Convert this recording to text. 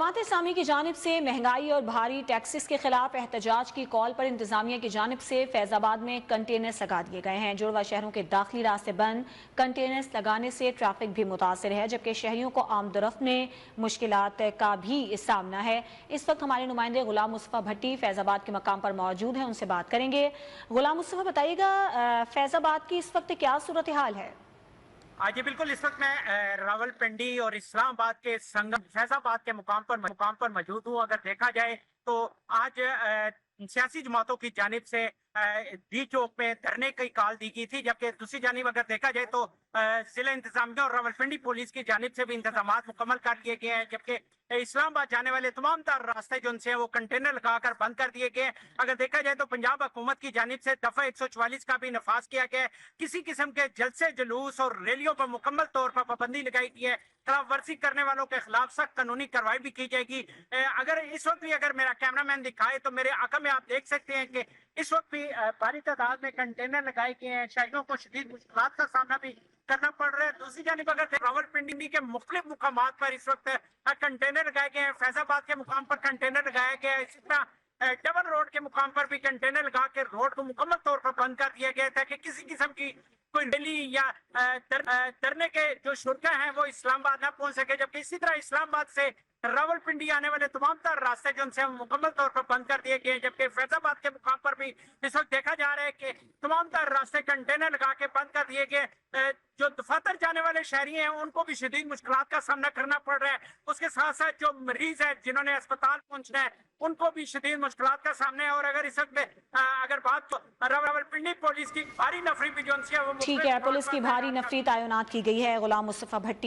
जमात इस्लामी की जानिब से महंगाई और भारी टैक्सेस के खिलाफ एहतजाज की कॉल पर इंतजामिया की जानिब से फैजाबाद में कंटेनर्स लगा दिए गए हैं। जुड़वा शहरों के दाखिली रास्ते बंद, कंटेनर्स लगाने से ट्रैफिक भी मुतासर है, जबकि शहरियों को आमदरफ्त में मुश्किलात का भी सामना है। इस वक्त हमारे नुमाइंदे गुलाम मुस्तफा भट्टी फैजाबाद के मकाम पर मौजूद हैं, उनसे बात करेंगे। गुलाम मुस्तफा, बताइएगा फैजाबाद की इस वक्त क्या सूरत हाल है? जी बिल्कुल, इस वक्त मैं रावलपिंडी और इस्लामाबाद के संगम फैजाबाद के मुकाम पर मौजूद हूँ। अगर देखा जाए तो आज सियासी जमातों की जानिब से डी चौक में धरने की कॉल दी गई थी, जबकि दूसरी जानिब अगर देखा जाए तो जिला इंतजामिया और रावलपिंडी पुलिस की जानिब से भी इंतजाम मुकम्मल कर दिए गए हैं, जबकि इस्लामाबाद जाने वाले तमाम तर रास्ते जो उनसे वो कंटेनर लगाकर बंद कर दिए गए। अगर देखा जाए तो पंजाब हुकूमत की जानिब से दफा 144 का भी नफाज किया गया है। किसी किस्म के जलसे जुलूस और रैलियों पर मुकम्मल तौर पर पाबंदी लगाई गई है। खिलाफ वर्जी करने वालों के खिलाफ सख्त कानूनी कार्रवाई भी की जाएगी। अगर इस वक्त भी अगर मेरा कैमरामैन दिखाए तो मेरे आंखों में आप देख सकते हैं कि इस वक्त भी भारी तादाद में कंटेनर लगाए गए हैं। शहरियों को शदीद मुश्किलात का सामना भी करना पड़ रहा है। दूसरी जानिब अगर रावलपिंडी के मुख्तलिफ मुकामात पर इस वक्त कंटेनर लगाए गए हैं। फैजाबाद के मुकाम पर कंटेनर लगाया गया है। इसी तरह डबल रोड के मुकाम पर भी कंटेनर लगा के रोड को मुकम्मल तौर पर बंद कर दिया गया, ताकि किसी किस्म की कोई रैली या धरने के जो शुरा हैं वो इस्लामाबाद न पहुंच सके। जबकि इसी तरह इस्लामाबाद से रावलपिंडी आने वाले तमाम तर रास्ते जो उनसे मुकम्मल तौर पर बंद कर दिए गए। जबकि फैजाबाद के मुकाम पर भी इस वक्त देखा जा रहा है कि तमाम तर रास्ते कंटेनर लगा के बंद कर दिए गए। जो दफातर जाने वाले शहरी हैं उनको भी शदीद मुश्किलात का सामना करना पड़ रहा है। उसके साथ साथ जो मरीज है जिन्होंने अस्पताल पहुंचना है उनको भी शदीद मुश्किलात का सामना है। और अगर इस वक्त अगर बात तो रावलपिंडी पुलिस की भारी नफरी भी जो ठीक है, पुलिस की भारी नफरी तैनात की गई है। गुलाम मुस्तफा भट्टी